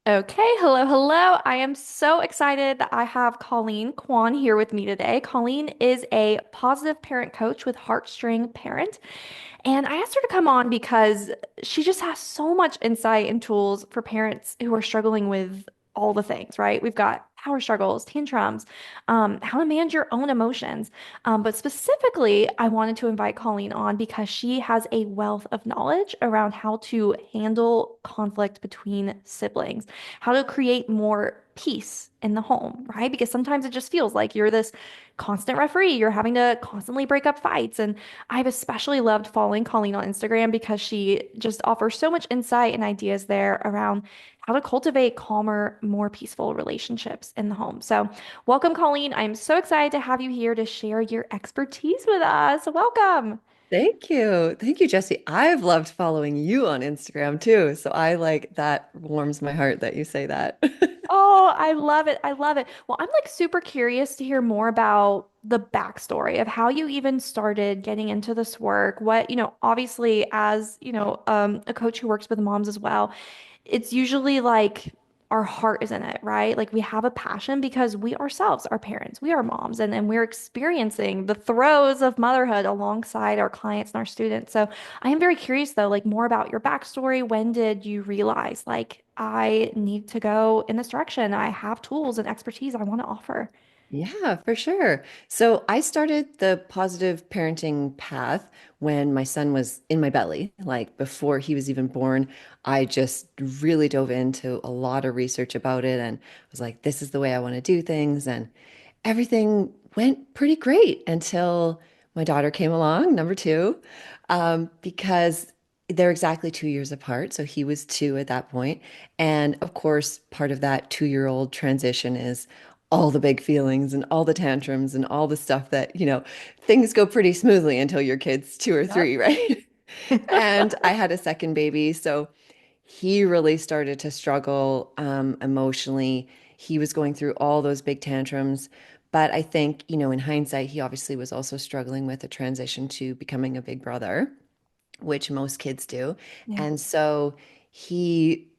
Okay, hello, hello. I am so excited that I have Colleen Quan here with me today. Colleen is a positive parent coach with HeartString Parent, and I asked her to come on because she just has so much insight and tools for parents who are struggling with all the things, right? We've got power struggles, tantrums, how to manage your own emotions. But specifically, I wanted to invite Colleen on because she has a wealth of knowledge around how to handle conflict between siblings, how to create more peace in the home, right? Because sometimes it just feels like you're this constant referee. You're having to constantly break up fights. And I've especially loved following Colleen on Instagram because she just offers so much insight and ideas there around how to cultivate calmer, more peaceful relationships in the home. So, welcome, Colleen. I'm so excited to have you here to share your expertise with us. Welcome. Thank you. Thank you, Jesse. I've loved following you on Instagram too. So I like that warms my heart that you say that. Oh, I love it. I love it. Well, I'm like super curious to hear more about the backstory of how you even started getting into this work. Obviously, as, a coach who works with moms as well, it's usually like our heart is in it, right? Like we have a passion because we ourselves are parents, we are moms, and we're experiencing the throes of motherhood alongside our clients and our students. So I am very curious though, like more about your backstory. When did you realize like I need to go in this direction? I have tools and expertise I want to offer. Yeah, for sure. So I started the positive parenting path when my son was in my belly. Like before he was even born, I just really dove into a lot of research about it and was like, this is the way I want to do things. And everything went pretty great until my daughter came along, number two, because they're exactly 2 years apart. So he was two at that point. And of course, part of that 2-year-old transition is all the big feelings and all the tantrums and all the stuff that, things go pretty smoothly until your kid's two or Yep. three, right? And I had a second baby. So he really started to struggle emotionally. He was going through all those big tantrums. But I think, in hindsight, he obviously was also struggling with the transition to becoming a big brother, which most kids do. Yeah. And so he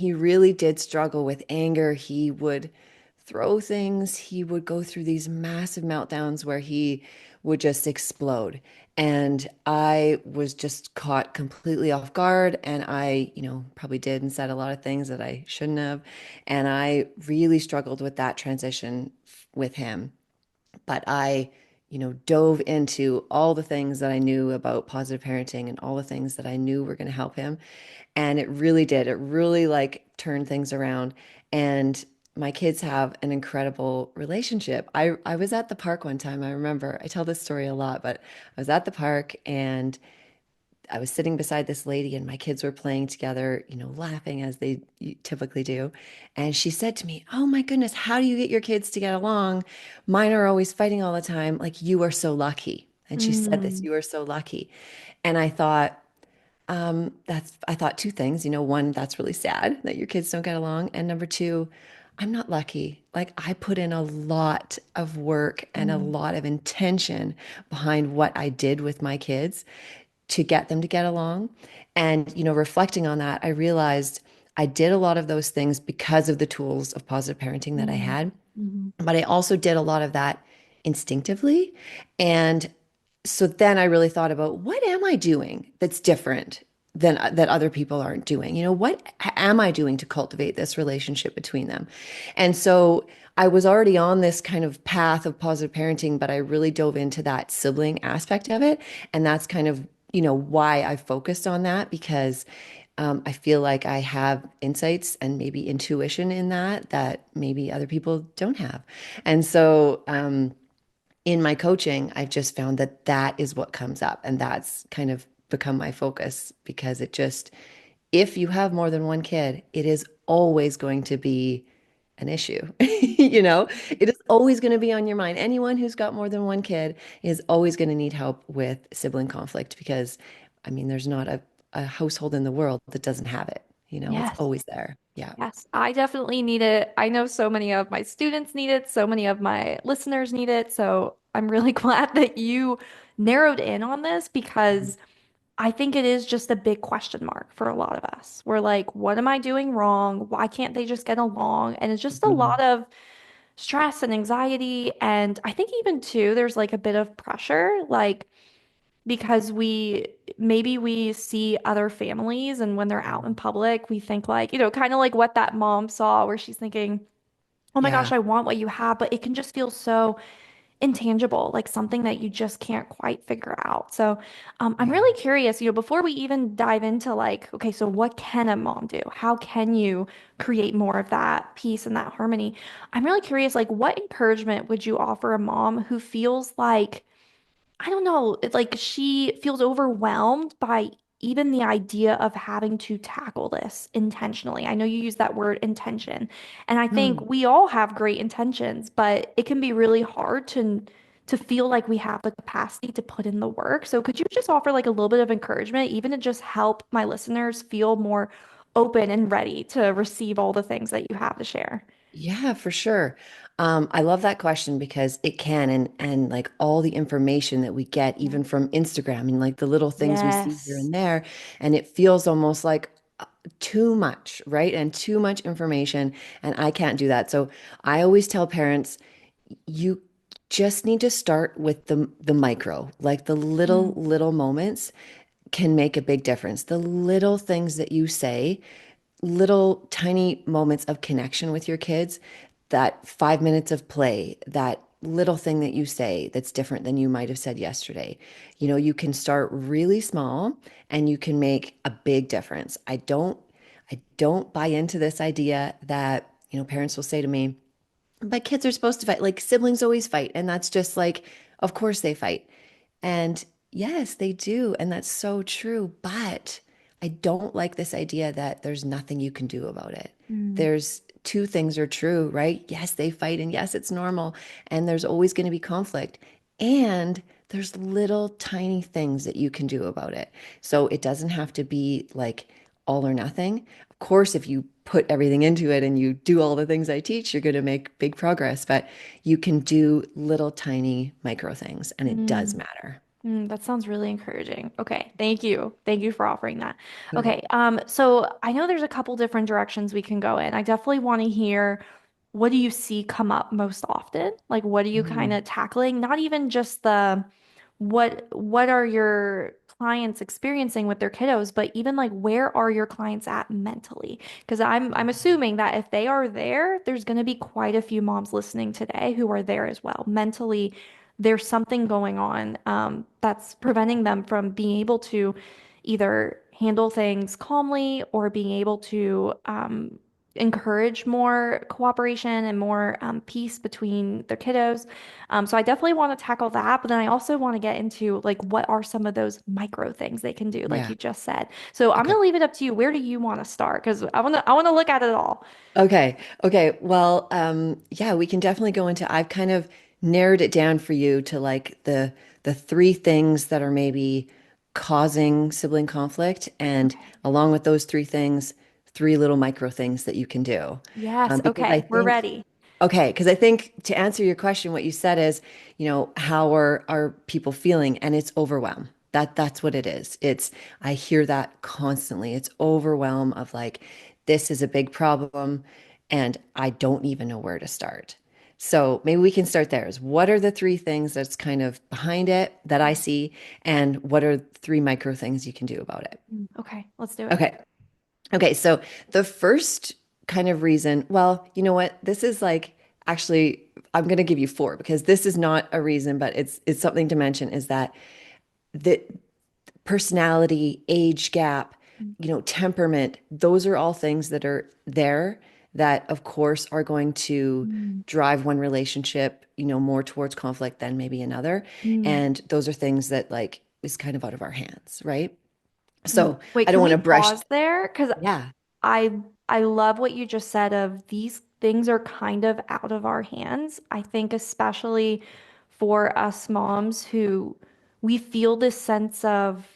really did struggle with anger. He would throw things. He would go through these massive meltdowns where he would just explode. And I was just caught completely off guard. And I, probably did and said a lot of things that I shouldn't have. And I really struggled with that transition with him. But I, dove into all the things that I knew about positive parenting and all the things that I knew were going to help him. And it really did. It really like turned things around. And my kids have an incredible relationship. I was at the park one time. I remember I tell this story a lot, but I was at the park and I was sitting beside this lady and my kids were playing together, laughing as they typically do. And she said to me, "Oh my goodness, how do you get your kids to get along? Mine are always fighting all the time. Like you are so lucky." And she said this, Mm, "You are so lucky." And I thought two things, one, that's really sad that your kids don't get along. And number two, I'm not lucky. Like I put in a lot of work and a mm, lot of intention behind what I did with my kids to get them to get along. And, reflecting on that, I realized I did a lot of those things because of the tools of positive parenting that I mm, had, mhm. but I also did a lot of that instinctively. And so then I really thought about what am I doing that's different than that other people aren't doing? What am I doing to cultivate this relationship between them? And so I was already on this kind of path of positive parenting, but I really dove into that sibling aspect of it. And that's kind of, why I focused on that because I feel like I have insights and maybe intuition in that maybe other people don't have. And so, in my coaching, I've just found that that is what comes up. And that's kind of become my focus because if you have more than one kid, it is always going to be an issue. It is always going to be on your mind. Anyone who's got more than one kid is always going to need help with sibling conflict because, I mean, there's not a household in the world that doesn't have it. It's Yes. always there. Yeah. Yes, I definitely need it. I know so many of my students need it, so many of my listeners need it. So I'm really glad that you narrowed in on this because I think it is just a big question mark for a lot of us. We're like, what am I doing wrong? Why can't they just get along? And it's just a lot Mhm. of stress and anxiety. And I think even too, there's like a bit of pressure, like because maybe we see other families and when they're out in public, we think like, kind of like what that mom saw where she's thinking, oh my gosh, Yeah, I want what you have, but it can just feel so intangible, like something that you just can't quite figure out. So, I'm yeah, really curious, before we even dive into like, okay, so what can a mom do? How can you create more of that peace and that harmony? I'm really curious, like, what encouragement would you offer a mom who feels like, I don't know, it's like she feels overwhelmed by even the idea of having to tackle this intentionally. I know you use that word intention, and I think Hmm. we all have great intentions, but it can be really hard to feel like we have the capacity to put in the work. So could you just offer like a little bit of encouragement, even to just help my listeners feel more open and ready to receive all the things that you have to share? Yeah, for sure. I love that question because it can, and like all the information that we get, Yeah. even from Instagram, and like the little things we see here Yes. and there, and it feels almost like too much, right? And too much information, and I can't do that. So I always tell parents, you just need to start with the micro, like the Mm, little moments can make a big difference. The little things that you say, little tiny moments of connection with your kids, that 5 minutes of play, that little thing that you say that's different than you might have said yesterday. You can start really small and you can make a big difference. I don't buy into this idea that, parents will say to me, but kids are supposed to fight. Like siblings always fight. And that's just like, of course they fight. And yes, they do. And that's so true. But I don't like this idea that there's nothing you can do about it. mm, There's two things are true, right? Yes, they fight. And yes, it's normal. And there's always going to be conflict. And there's little tiny things that you can do about it. So it doesn't have to be like all or nothing. Of course, if you put everything into it and you do all the things I teach, you're going to make big progress. But you can do little tiny micro things, and it does mm. matter. That sounds really encouraging. Okay, thank you. Thank you for offering that. Sure. Okay, so I know there's a couple different directions we can go in. I definitely want to hear what do you see come up most often? Like what are you kind Mm. of tackling? Not even just the what are your clients experiencing with their kiddos, but even like where are your clients at mentally? Because I'm assuming that if they are there, there's going to be quite a few moms listening today who are there as well. Mentally, there's something going on that's preventing them from being able to either handle things calmly or being able to encourage more cooperation and more peace between their kiddos. So I definitely want to tackle that, but then I also want to get into like what are some of those micro things they can do, like Yeah. you just said. So I'm Okay. gonna leave it up to you. Where do you want to start? Because I want to look at it all. Okay. Okay. Well, yeah, we can definitely go into, I've kind of narrowed it down for you to like the three things that are maybe causing sibling conflict, and Okay. along with those three things, three little micro things that you can do. Yes. Because I Okay. We're think ready. Okay, because I think to answer your question, what you said is, how are people feeling? And it's overwhelm. That's what it is. I hear that constantly. It's overwhelm of like, this is a big problem, and I don't even know where to start. So maybe we can start there. Is what are the three things that's kind of behind it that I see, and what are three micro things you can do about it? Okay. Let's do it. Okay. Okay, so the first kind of reason, well, you know what? This is like actually I'm going to give you four because this is not a reason, but it's something to mention is that the personality, age gap, temperament, those are all things that are there that of course are going to Mm, drive one relationship, more towards conflict than maybe another. mm, And those are things that like is kind of out of our hands, right? mm. So Wait, I can don't want we to brush. pause there? Because Yeah. I I love what you just said of these things are kind of out of our hands. I think especially for us moms who we feel this sense of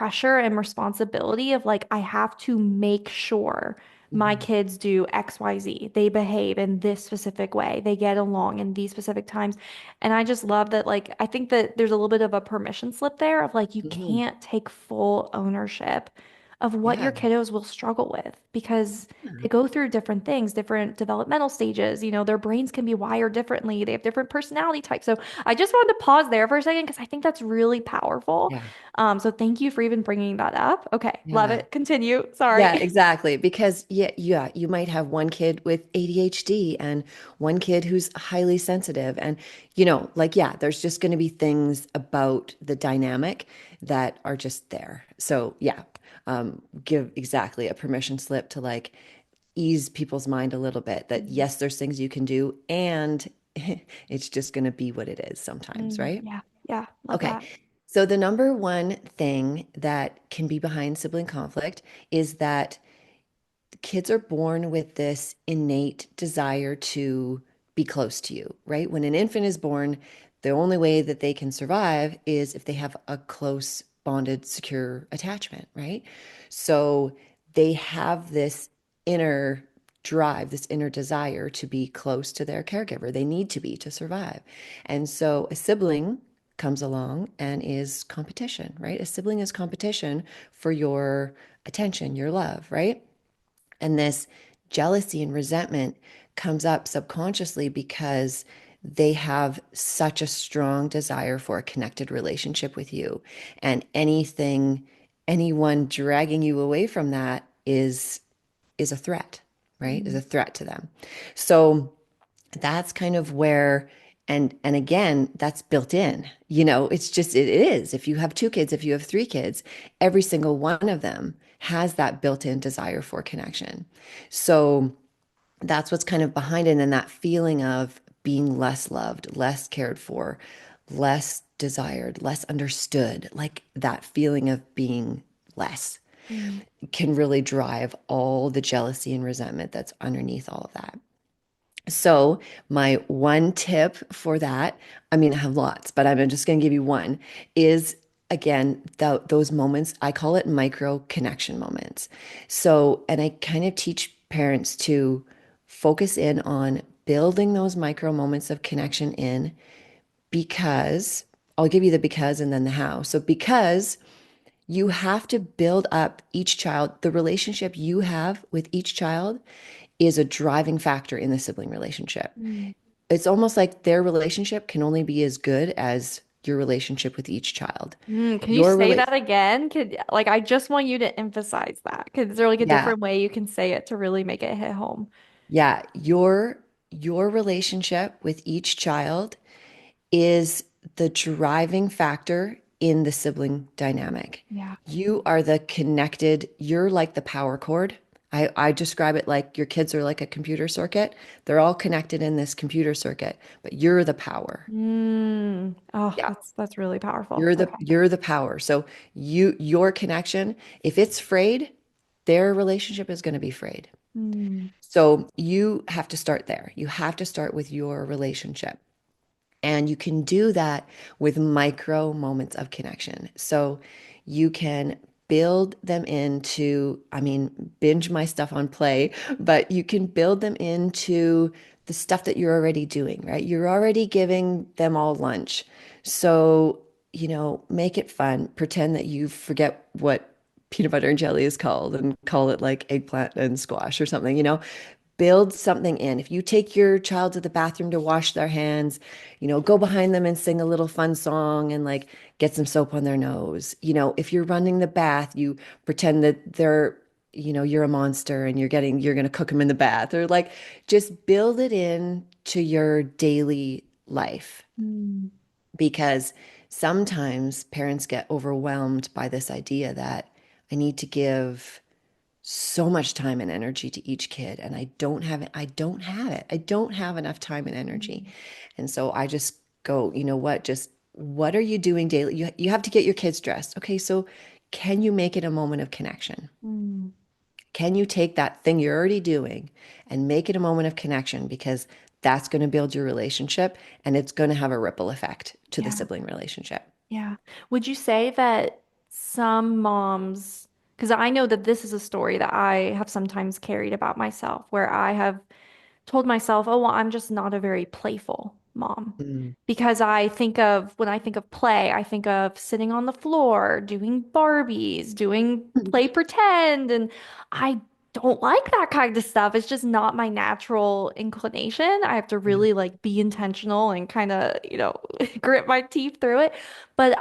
pressure and responsibility of like, I have to make sure my Mhm. kids do XYZ. They behave in this specific way. They get along in these specific times. And I just love that, like, I think that there's a little bit of a permission slip there of like, you Mhm. can't take full ownership of what your Yeah. kiddos will struggle with because Yeah. they go through different things, different developmental stages. Their brains can be wired differently. They have different personality types. So I just wanted to pause there for a second because I think that's really powerful. Yeah. So thank you for even bringing that up. Okay, love Yeah. it. Continue. Yeah, Sorry. exactly. Because yeah, you might have one kid with ADHD and one kid who's highly sensitive. And like there's just going to be things about the dynamic that are just there. So yeah, give exactly a permission slip to like ease people's mind a little bit that Mm, yes, there's things you can do and it's just going to be what it is sometimes, right? yeah, yeah, love Okay. that. So the number one thing that can be behind sibling conflict is that kids are born with this innate desire to be close to you, right? When an infant is born, the only way that they can survive is if they have a close, bonded, secure attachment, right? So they have this inner drive, this inner desire to be close to their caregiver. They need to be to survive. And so a sibling comes along and is competition, right? A sibling is competition for your attention, your love, right? And this jealousy and resentment comes up subconsciously because they have such a strong desire for a connected relationship with you. And anyone dragging you away from that is a threat, right? Is Mm, a threat to them. So that's kind of where and again that's built in, it's just it is. If you have two kids, if you have three kids, every single one of them has that built-in desire for connection. So that's what's kind of behind it, and that feeling of being less loved, less cared for, less desired, less understood, like that feeling of being less mm, can really drive all the jealousy and resentment that's underneath all of that. So, my one tip for that, I mean, I have lots, but I'm just going to give you one, is again, those moments, I call it micro connection moments. So, and I kind of teach parents to focus in on building those micro moments of connection in because I'll give you the because and then the how. So, because you have to build up each child, the relationship you have with each child is a driving factor in the sibling relationship. mm. It's almost like their relationship can only be as good as your relationship with each child. Can you Your say rela that again? I just want you to emphasize that. Is there like a yeah, different way you can say it to really make it hit home? yeah, your relationship with each child is the driving factor in the sibling dynamic. Yeah. You are the connected, you're like the power cord. I describe it like your kids are like a computer circuit. They're all connected in this computer circuit, but you're the power. Oh, Yeah. that's really powerful. You're the Okay. you're the power. So your connection, if it's frayed, their relationship is going to be frayed. Mm, So you have to start there. You have to start with your relationship. And you can do that with micro moments of connection. So you can build them into, I mean, binge my stuff on play, but you can build them into the stuff that you're already doing, right? You're already giving them all lunch. So, make it fun. Pretend that you forget what peanut butter and jelly is called and call it like eggplant and squash or something, build something in. If you take your child to the bathroom to wash their hands, go behind them and sing a little fun song and like get some soap on their nose. If you're running the bath, you pretend that you're a monster and you're going to cook them in the bath or like just build it in to your daily life mm, because sometimes parents get overwhelmed by this idea that I need to give so much time and energy to each kid and I don't have enough time and energy. mm, And so I just go, you know what, just what are you doing daily? You have to get your kids dressed. Okay, so can you make it a moment of connection? mm. Can you take that thing you're already doing and make it a moment of connection because that's going to build your relationship and it's going to have a ripple effect to the Yeah. sibling relationship. Yeah. Would you say that some moms, because I know that this is a story that I have sometimes carried about myself, where I have told myself, oh, well, I'm just not a very playful mom. Mm. Because when I think of play, I think of sitting on the floor, doing Barbies, doing play pretend. And I don't like that kind of stuff. It's just not my natural inclination. I have to Yeah. really like be intentional and kind of, grit my teeth through it. But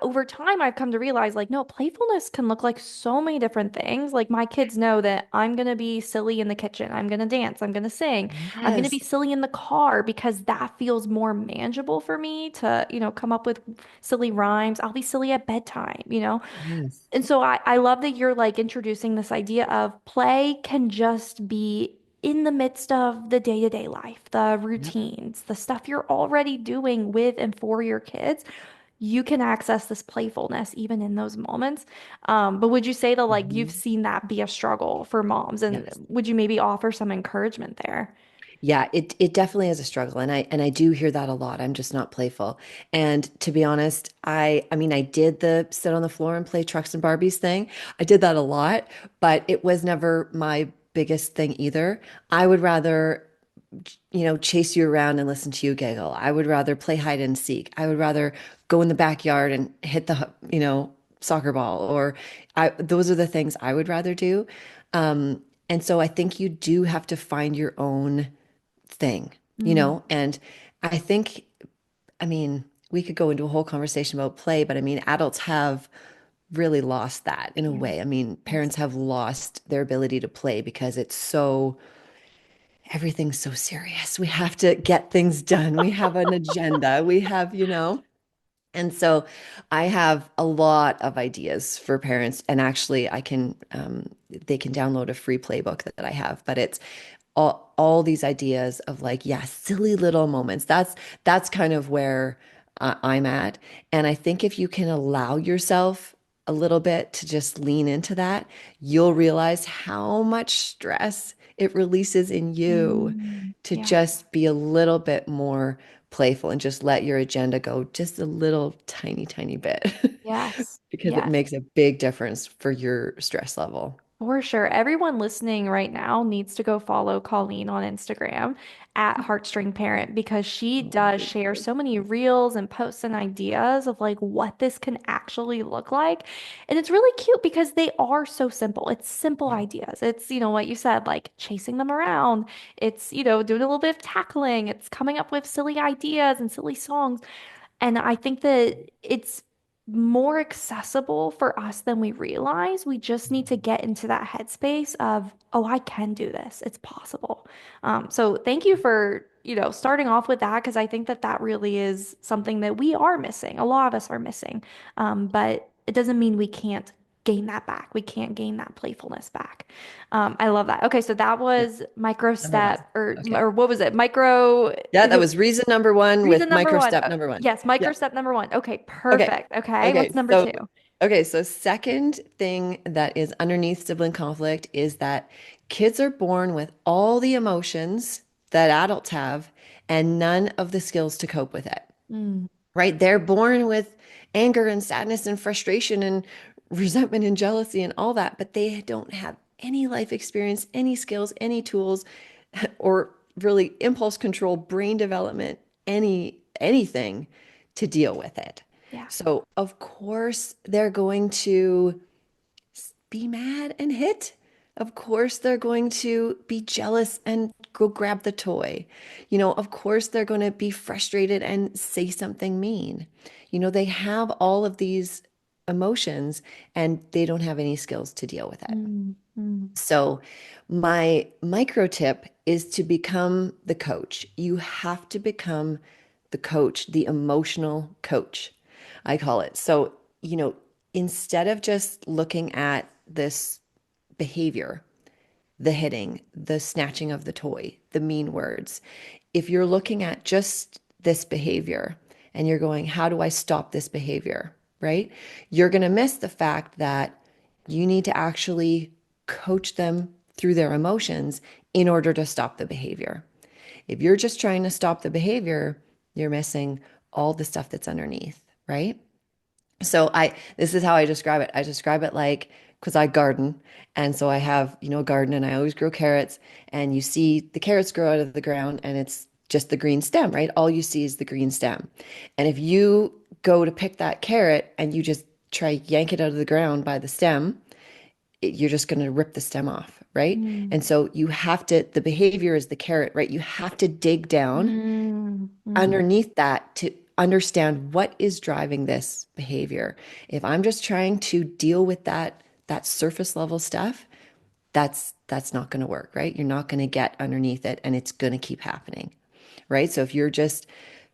over time, I've come to realize like, no, playfulness can look like so many different things. Like my kids know that I'm going to be silly in the kitchen. I'm going to dance. I'm going to sing. I'm going to be Yes. silly in the car because that feels more manageable for me to, come up with silly rhymes. I'll be silly at bedtime. Yes. And so I love that you're like introducing this idea of play can just be in the midst of the day-to-day life, the Yep. routines, the stuff you're already doing with and for your kids. You can access this playfulness even in those moments. But would you say that like you've Mhm. seen that be a struggle for moms? And Yes. would you maybe offer some encouragement there? Yeah, it definitely is a struggle, and I do hear that a lot. I'm just not playful. And to be honest, I mean I did the sit on the floor and play trucks and Barbies thing. I did that a lot, but it was never my biggest thing either. I would rather chase you around and listen to you giggle. I would rather play hide and seek. I would rather go in the backyard and hit the soccer ball or those are the things I would rather do. And so I think you do have to find your own thing. Mm, And I think, I mean, we could go into a whole conversation about play, but I mean, adults have really lost that in a yeah. way. I mean, Yes. parents have lost their ability to play because everything's so serious. We have to get things done. We have an agenda. We have. And so I have a lot of ideas for parents. And actually, they can download a free playbook that I have, but it's all these ideas of like, yeah, silly little moments. That's kind of where I'm at. And I think if you can allow yourself a little bit to just lean into that, you'll realize how much stress it releases in you to Yeah. just be a little bit more playful and just let your agenda go just a little tiny, tiny bit Yes. because it Yes. makes a big difference for your stress level. For sure. Everyone listening right now needs to go follow Colleen on Instagram at HeartString Parent because she Oh, does thank share you. so many reels and posts and ideas of like what this can actually look like. And it's really cute because they are so simple. It's simple Yeah. ideas. It's, what you said, like chasing them around. It's, doing a little bit of tackling. It's coming up with silly ideas and silly songs. And I think that it's more accessible for us than we realize. We just need to get into that headspace of, oh, I can do this. It's possible. So thank you for, starting off with that because I think that that really is something that we are missing. A lot of us are missing. But it doesn't mean we can't gain that back. We can't gain that playfulness back. I love that. Okay, so that Yeah. was micro Number one. step or Okay. or what was it? Micro, Yeah, is that it was reason number one reason with number micro one? step number one. Yes, micro Yeah. step number one. Okay, Okay. perfect. Okay, Okay. what's number So, two? okay. So, second thing that is underneath sibling conflict is that kids are born with all the emotions that adults have and none of the skills to cope with it, Mm, right? They're born with anger and sadness and frustration and resentment and jealousy and all that, but they don't have any life experience, any skills, any tools, or really impulse control, brain development, anything to deal with it. yeah. So, of course, they're going to be mad and hit. Of course, they're going to be jealous and go grab the toy. Of course, they're going to be frustrated and say something mean. They have all of these emotions and they don't have any skills to deal with it. Mm, mm, So, my micro tip is to become the coach. You have to become the coach, the emotional coach, I call it. So, instead of just looking at this behavior, the hitting, the snatching of the toy, the mean words, if you're looking at just this behavior and you're going, how do I stop this behavior? Right? You're going to miss the fact that you need to actually coach them through their emotions in order to stop the behavior. If you're just trying to stop the behavior, you're missing all the stuff that's underneath, right? So this is how I describe it. I describe it like, because I garden, and so I have, a garden, and I always grow carrots, and you see the carrots grow out of the ground, and it's just the green stem, right? All you see is the green stem. And if you go to pick that carrot and you just try yank it out of the ground by the stem, you're just going to rip the stem off, right? Mm, And so you have to, the behavior is the carrot, right? You have to dig down mm, mm. underneath that to understand what is driving this behavior. If I'm just trying to deal with that surface level stuff, that's not going to work, right? You're not going to get underneath it and it's going to keep happening, right? So if you're just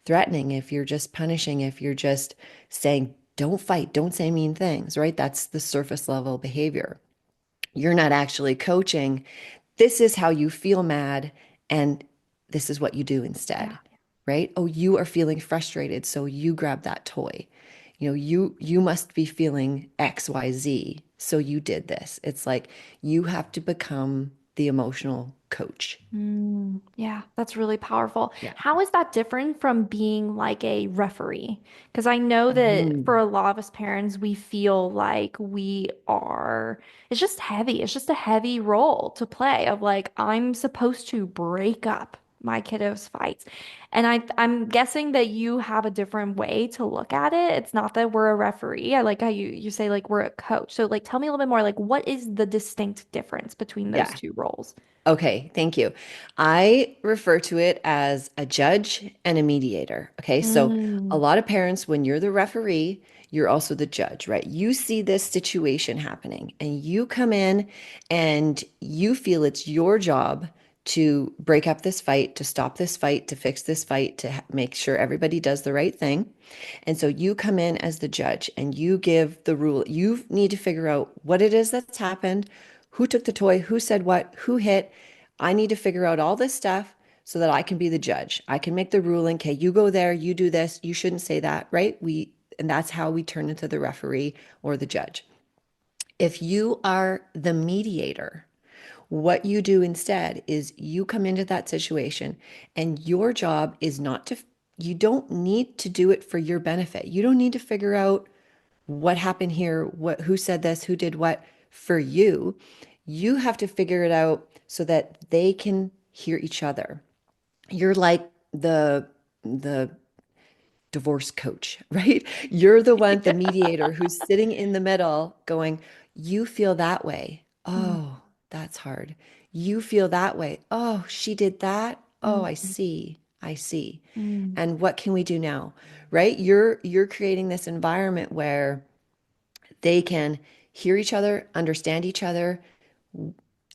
threatening, if you're just punishing, if you're just saying don't fight, don't say mean things, right? That's the surface level behavior. You're not actually coaching. This is how you feel mad, and this is what you do Yeah. instead, right? Oh, you are feeling frustrated, so you grab that toy. You must be feeling XYZ, so you did this. It's like you have to become the emotional coach. Yeah, that's really powerful. Yeah. How is that different from being like a referee? Because I know that for Mhm. a lot of us parents, we feel like it's just heavy. It's just a heavy role to play of like, I'm supposed to break up my kiddos' fights. And I'm guessing that you have a different way to look at it. It's not that we're a referee. I like how you say like we're a coach. So like tell me a little bit more like what is the distinct difference between those Yeah. two roles? Okay, thank you. I refer to it as a judge and a mediator. Okay, so a Mm, lot of parents, when you're the referee, you're also the judge, right? You see this situation happening and you come in and you feel it's your job to break up this fight, to stop this fight, to fix this fight, to make sure everybody does the right thing. And so you come in as the judge and you give the rule. You need to figure out what it is that's happened, who took the toy, who said what, who hit. I need to figure out all this stuff so that I can be the judge. I can make the ruling. Okay, you go there, you do this, you shouldn't say that, right? And that's how we turn into the referee or the judge. If you are the mediator, what you do instead is you come into that situation and your job is not to, you don't need to do it for your benefit. You don't need to figure out what happened here, who said this, who did what for you. You have to figure it out so that they can hear each other. You're like the divorce coach, right? You're the one, the mediator who's sitting in the middle going, you feel that way. mm, Oh, that's hard. You feel that way. Oh, she did that. Oh, I mm, see. I see. mm. And what can we do now? Right? You're creating this environment where they can hear each other,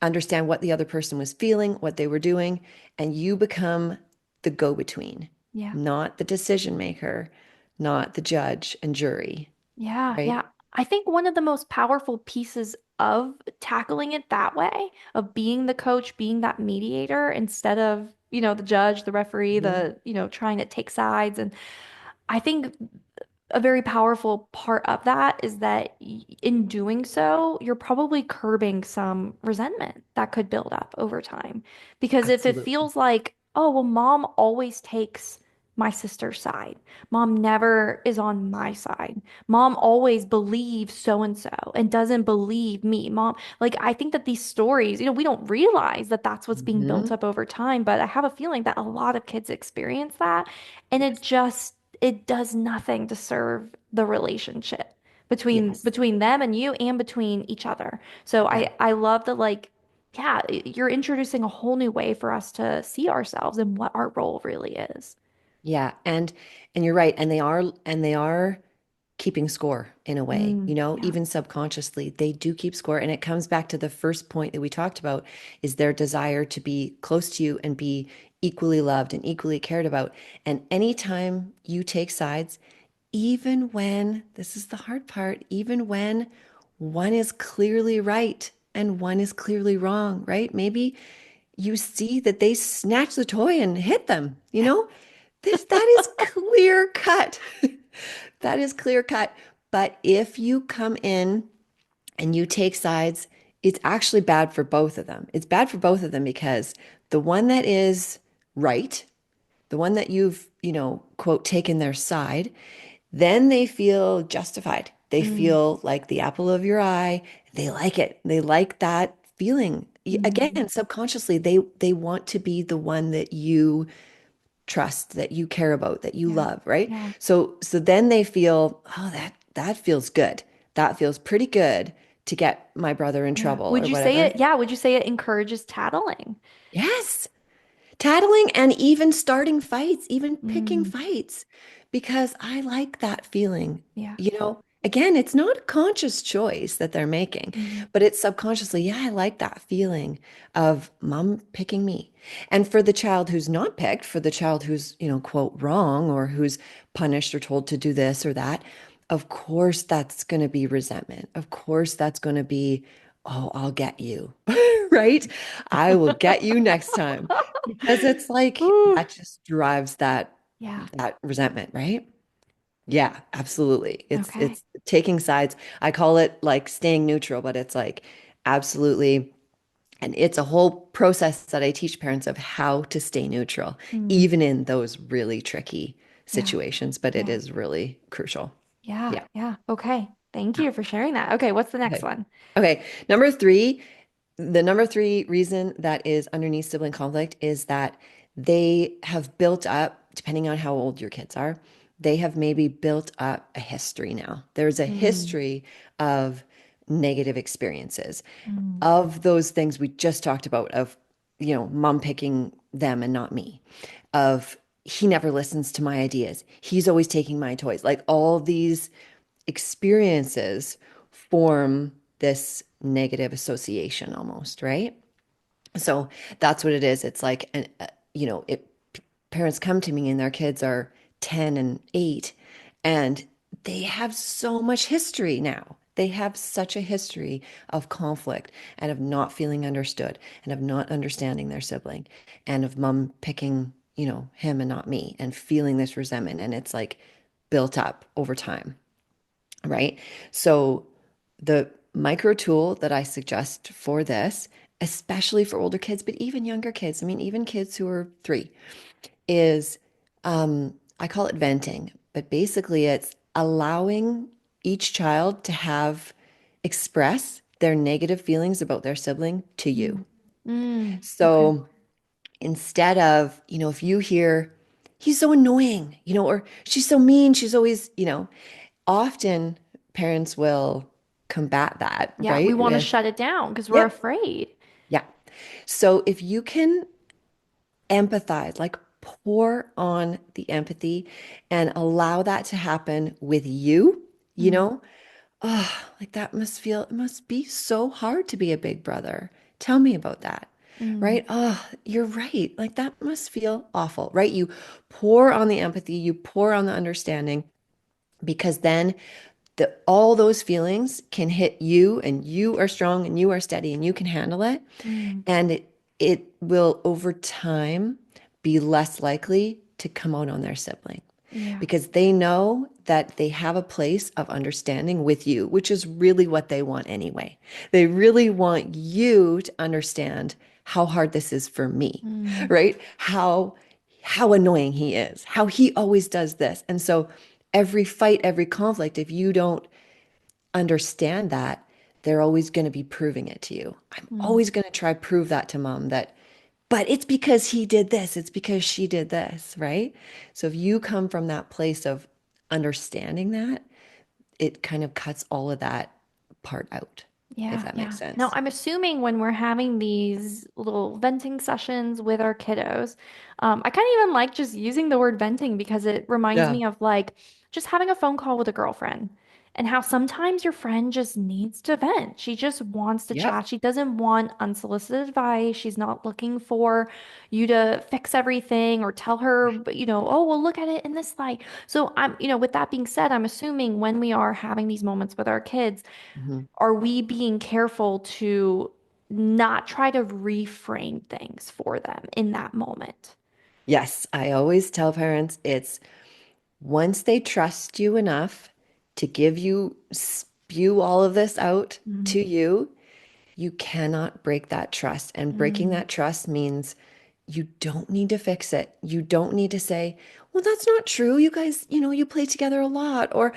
understand what the other person was feeling, what they were doing, and you become the go-between, Yeah. not the decision maker, not the judge and jury, Yeah, right? yeah. I think one of the most powerful pieces of tackling it that way, of being the coach, being that mediator instead of, the judge, the referee, Mhm. trying to take sides. And I think a very powerful part of that is that in doing so, you're probably curbing some resentment that could build up over time. Because if it Absolutely. feels like, oh, well, mom always takes my sister's side, mom never is on my side, mom always believes so and so and doesn't believe me, mom. Like, I think that these stories, we don't realize that that's what's being built Hmm. up over time, but I have a feeling that a lot of kids experience that. And Yes. it does nothing to serve the relationship Yes. between them and you and between each other. So Yeah. I love that like yeah, you're introducing a whole new way for us to see ourselves and what our role really is. Yeah. And you're right. And they are keeping score in a way, Yeah. even subconsciously, they do keep score. And it comes back to the first point that we talked about is their desire to be close to you and be equally loved and equally cared about. And anytime you take sides, even when, this is the hard part, even when one is clearly right and one is clearly wrong, right? Maybe you see that they snatch the toy and hit them, that is clear cut. That is clear cut. But if you come in and you take sides, it's actually bad for both of them. It's bad for both of them because the one that is right, the one that you've, quote, taken their side, then they feel justified. They Mm, feel like the apple of your eye. They like it. They like that feeling. mm, Again, subconsciously, they want to be the one that you trust, that you care about, that you yeah. love, right? Yeah. So then they feel, oh, that feels good. That feels pretty good to get my brother in Yeah. trouble Would or you say whatever. it? Yeah. Would you say it encourages tattling? Yes. Tattling and even starting fights, even picking Mm, fights, because I like that feeling. yeah. Again, it's not a conscious choice that they're making, Mm, but it's subconsciously, yeah, I like that feeling of mom picking me. And for the child who's not picked, for the child who's, quote, wrong or who's punished or told to do this or that, of course, that's going to be resentment. Of course, that's going to be, oh, I'll get you, right? I will get you next time because it's like Ooh. that just drives that Yeah. that resentment, right? Yeah, absolutely. Okay. It's taking sides. I call it like staying neutral, but it's like absolutely, and it's a whole process that I teach parents of how to stay neutral, Mm, even in those really tricky yeah. situations, but it Yeah. is really crucial. Yeah. Yeah. Yeah. Okay. Thank you for sharing that. Okay. What's the next Okay. one? Okay. Number three, the number three reason that is underneath sibling conflict is that they have built up, depending on how old your kids are, they have maybe built up a history now. There's a Mm, history of negative experiences, mm, of those things we just talked about, of, mom picking them and not me, of he never listens to my ideas. He's always taking my toys. Like all these experiences form this negative association almost, right? So that's what it is. It's like, parents come to me and their kids are 10 and 8, and they have so much history now. They have such a history of conflict and of not feeling understood and of not understanding their sibling and of mom picking, him and not me and feeling this resentment. And it's like built up over time, right? So the micro tool that I suggest for this, especially for older kids, but even younger kids, I mean, even kids who are 3, is I call it venting, but basically it's allowing each child to express their negative feelings about their sibling to you. mm, mm. Okay. So instead of, if you hear, he's so annoying, or she's so mean, she's always, often parents will combat that, Yeah. We right? want to With, shut it down because we're yep, afraid. yeah. So if you can empathize, like pour on the empathy and allow that to happen with you, you Mm, know, oh, like it must be so hard to be a big brother. Tell me about that. mm, Right? Oh, you're right. Like that must feel awful, right? You pour on the empathy, you pour on the understanding, because then all those feelings can hit you and you are strong and you are steady and you can handle it. mm. And it will over time be less likely to come out on their sibling Yeah. because they know that they have a place of understanding with you, which is really what they want anyway. They really want you to understand how hard this is for me, Mm, right? How annoying he is, how he always does this. And so every fight, every conflict, if you don't understand that, they're always going to be proving it to you. I'm mm. always going to try prove that to mom that, but it's because he did this, it's because she did this, right? So if you come from that place of understanding that, it kind of cuts all of that part out, if Yeah, that makes yeah. Now, sense. I'm assuming when we're having these little venting sessions with our kiddos, I kind of even like just using the word venting because it reminds Yeah. me of like just having a phone call with a girlfriend and how sometimes your friend just needs to vent. She just wants to Yep. chat. She doesn't want unsolicited advice. She's not looking for you to fix everything or tell her, oh, well, look at it in this light. So with that being said, I'm assuming when we are having these moments with our kids, Mhm. are we being careful to not try to reframe things for them in that moment? Yes, I always tell parents it's once they trust you enough to give you, spew all of this out Mm, to you, you cannot break that trust. And breaking mm, that trust means You don't need to fix it. You don't need to say, well, that's not true. You guys, you play together a lot. Or,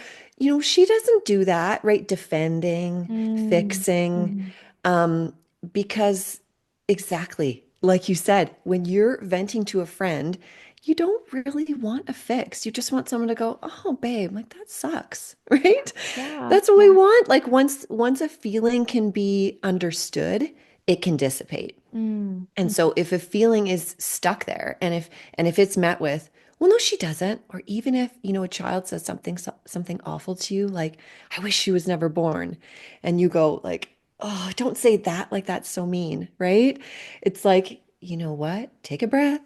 she doesn't do that, right? Defending, Mm, fixing. mm, Um, because exactly like you said, when you're venting to a friend, you don't really want a fix. You just want someone to go, oh, babe, like that sucks, right? yeah, That's what we yeah. want. Like once a feeling can be understood, it can dissipate. Mm, And mm, so if a feeling is stuck there and if it's met with, well, no, she doesn't, or even if, a child says something awful to you, like, I wish she was never born, and you go like, oh, don't say that, like that's so mean, right? It's like, you know what? Take a breath,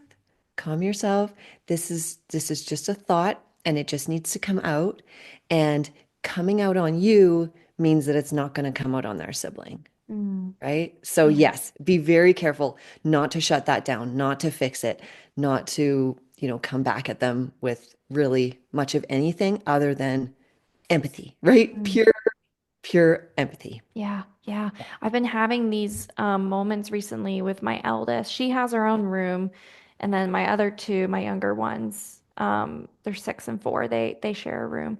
calm yourself. This is just a thought and it just needs to come out. And coming out on you means that it's not going to come out on their sibling. mm. Right? So Yeah. yes, be very careful not to shut that down, not to fix it, not to, come back at them with really much of anything other than empathy, right? Mm. Pure empathy. Yeah, yeah. I've been having these moments recently with my eldest. She has her own room, and then my other two, my younger ones, they're 6 and 4. They share a room.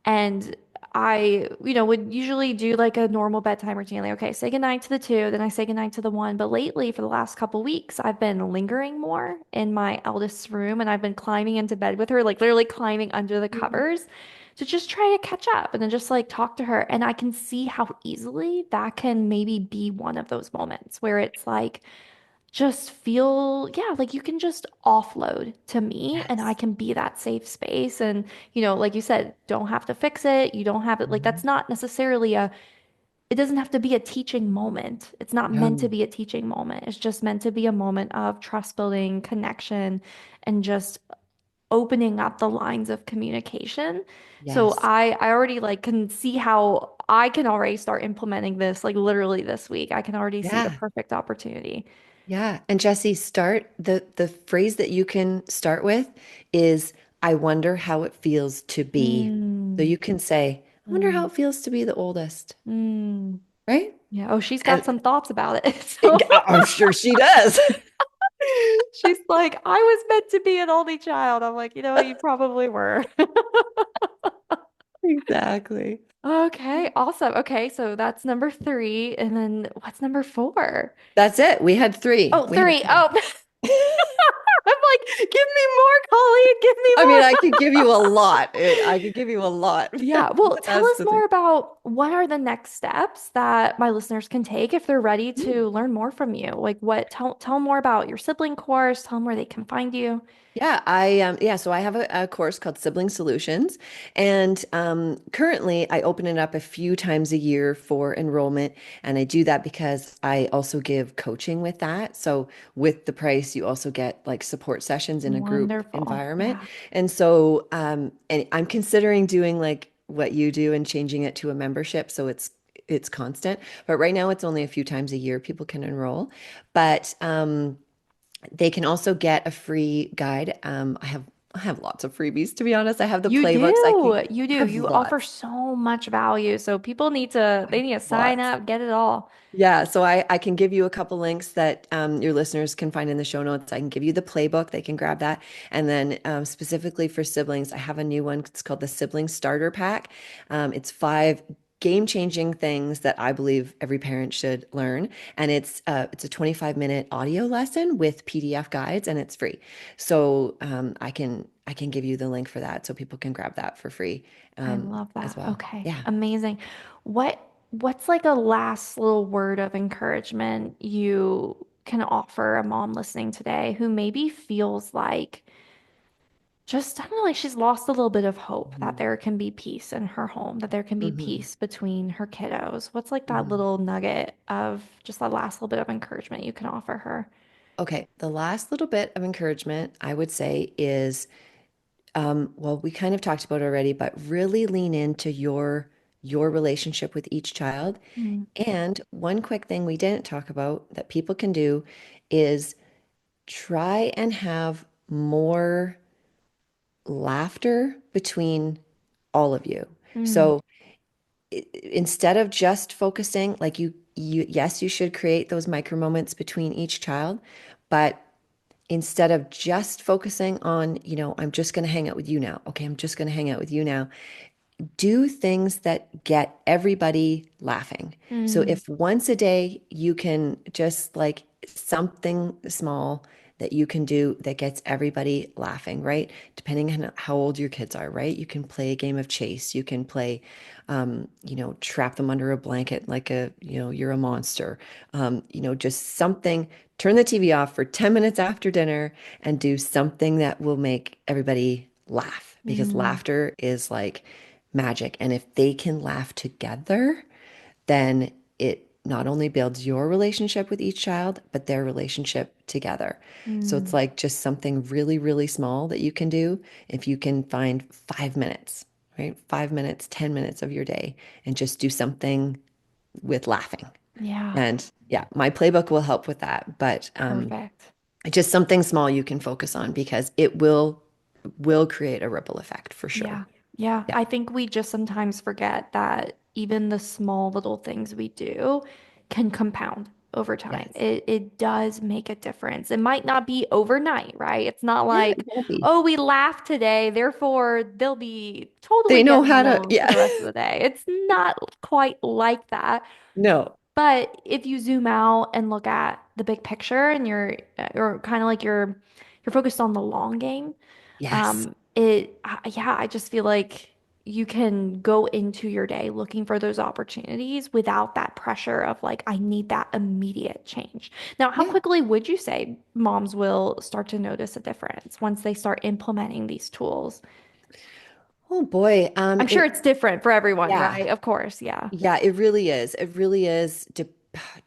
And I, would usually do like a normal bedtime routine. Like, okay, say goodnight to the two, then I say goodnight to the one. But lately, for the last couple weeks, I've been lingering more in my eldest's room and I've been climbing into bed with her, like literally climbing under the Mhm. covers to just try to catch up and then just like talk to her. And I can see how easily that can maybe be one of those moments where it's like, just feel, yeah, like you can just offload to me and I Yes. can be that safe space. And, like you said, don't have to fix it. You don't have it. Like, that's Mhm. not necessarily it doesn't have to be a teaching moment. It's not meant to No. be a teaching moment. It's just meant to be a moment of trust building, connection, and just opening up the lines of communication. So Yes. I already like can see how I can already start implementing this like literally this week. I can already see the Yeah. perfect opportunity. Yeah. And Jesse, start the phrase that you can start with is, I wonder how it feels to be. So Mm, you can say, I wonder how mm, it feels to be the oldest, mm. right? Yeah. Oh, she's got And some thoughts about it. So I'm sure she does. she's like, I was meant to be an only child. I'm like, you probably were. Exactly. Okay, awesome. Okay, so that's number three. And then what's number four? That's it. We had three. Oh, We had three. three. Oh, I'm like, give me more, Colleen. Give me I mean, I more. could give you a lot. I could give you a lot. Yeah, well, But tell that's us the thing. more about what are the next steps that my listeners can take if they're ready Mm. to learn more from you. Like tell them more about your sibling course, tell them where they can find you. So I have a course called Sibling Solutions, and currently I open it up a few times a year for enrollment, and I do that because I also give coaching with that. So with the price, you also get like support sessions in a group Wonderful. environment, Yeah. and so and I'm considering doing like what you do and changing it to a membership, so it's constant. But right now, it's only a few times a year people can enroll, but they can also get a free guide. I have lots of freebies, to be honest. I have the You playbooks. do. You do. I have You offer lots. so much value. So people I they have need to sign lots. up, get it all. Yeah, so I can give you a couple links that your listeners can find in the show notes. I can give you the playbook. They can grab that. And then specifically for siblings, I have a new one. It's called the Sibling Starter Pack. It's 5 game-changing things that I believe every parent should learn. And it's a 25-minute audio lesson with PDF guides, and it's free. So I can give you the link for that so people can grab that for free I love as that. well. Okay. Yeah. Amazing. What's like a last little word of encouragement you can offer a mom listening today who maybe feels like just, I don't know, like she's lost a little bit of hope that Mhm. there can be peace in her home, that there can be Mhm. peace between her kiddos. What's like that Mhm. little nugget of just that last little bit of encouragement you can offer her? Okay, the last little bit of encouragement I would say is, well, we kind of talked about it already, but really lean into your relationship with each child. Mm, And one quick thing we didn't talk about that people can do is try and have more laughter between all of you. mm, So instead of just focusing, like yes, you should create those micro moments between each child, but instead of just focusing on, I'm just going to hang out with you now. Okay, I'm just going to hang out with you now. Do things that get everybody laughing. So Mm, if once a day you can just like something small that you can do that gets everybody laughing, right? Depending on how old your kids are, right? You can play a game of chase. You can play, trap them under a blanket like you're a monster. Just something. Turn the TV off for 10 minutes after dinner and do something that will make everybody laugh because mm, laughter is like magic. And if they can laugh together, then it not only builds your relationship with each child, but their relationship together. So it's mm. like just something really, really small that you can do. If you can find 5 minutes, right? 5 minutes, 10 minutes of your day and just do something with laughing. Yeah, And yeah, my playbook will help with that. But perfect. just something small you can focus on because it will create a ripple effect for sure. Yeah. Yeah. Yeah. I think we just sometimes forget that even the small little things we do can compound over time. Yes. It does make a difference. It might not be overnight, right? It's not Yeah, like, it won't be. oh, we laughed today, therefore they'll be totally They know getting how to, along for yeah. the rest of the day. It's not quite like that. No. But if you zoom out and look at the big picture and you're kind of like you're focused on the long game, Yes. yeah, I just feel like you can go into your day looking for those opportunities without that pressure of like, I need that immediate change. Now, how Yeah. quickly would you say moms will start to notice a difference once they start implementing these tools? Oh boy. I'm sure it's different for everyone, Yeah. right? Of course, yeah. Yeah, it really is. It really is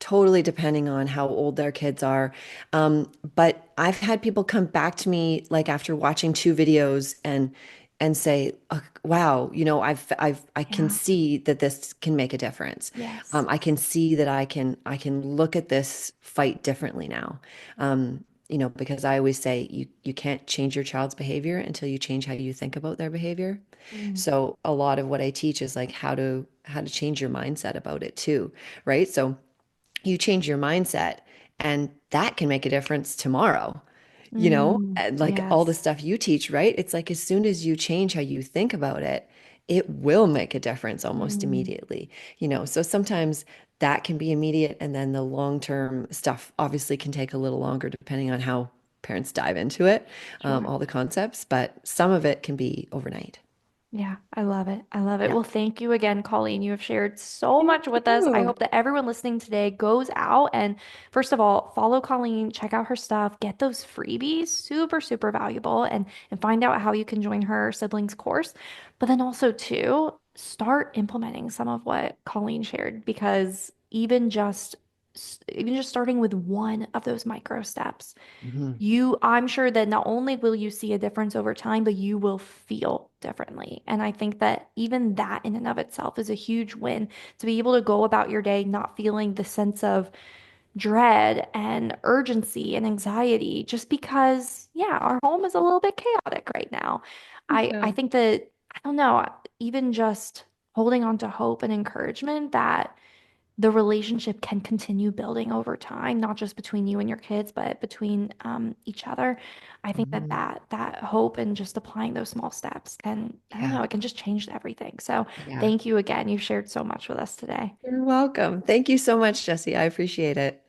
totally depending on how old their kids are. But I've had people come back to me like after watching two videos and say, "Oh, wow, I can Yeah. see that this can make a difference. Yes. I can see that I can look at this fight differently now." Because I always say you can't change your child's behavior until you change how you think about their behavior. Mm, So a lot of what I teach is like how to change your mindset about it too, right? So you change your mindset and that can make a difference tomorrow. And like all the yes. stuff you teach, right? It's like as soon as you change how you think about it, it will make a difference almost Mm, immediately. So sometimes that can be immediate and then the long-term stuff obviously can take a little longer depending on how parents dive into it, sure. all the concepts, but some of it can be overnight. Yeah, I love it. I love it. Yeah. Well, thank you again, Colleen. You have shared so Thank much with us. I you. hope that everyone listening today goes out and, first of all, follow Colleen, check out her stuff, get those freebies, super, super valuable, and find out how you can join her siblings course. But then also, too, start implementing some of what Colleen shared because even just starting with one of those micro steps Mhm. I'm sure that not only will you see a difference over time, but you will feel differently. And I think that even that in and of itself is a huge win to be able to go about your day not feeling the sense of dread and urgency and anxiety just because, yeah, our home is a little bit chaotic right now. I Yeah. think that, I don't know, even just holding on to hope and encouragement that the relationship can continue building over time, not just between you and your kids, but between each other. I think that Mhm. that hope and just applying those small steps can, I don't know, Yeah. it can just change everything. So Yeah. thank you again. You've shared so much with us today. You're welcome. Thank you so much, Jesse. I appreciate it.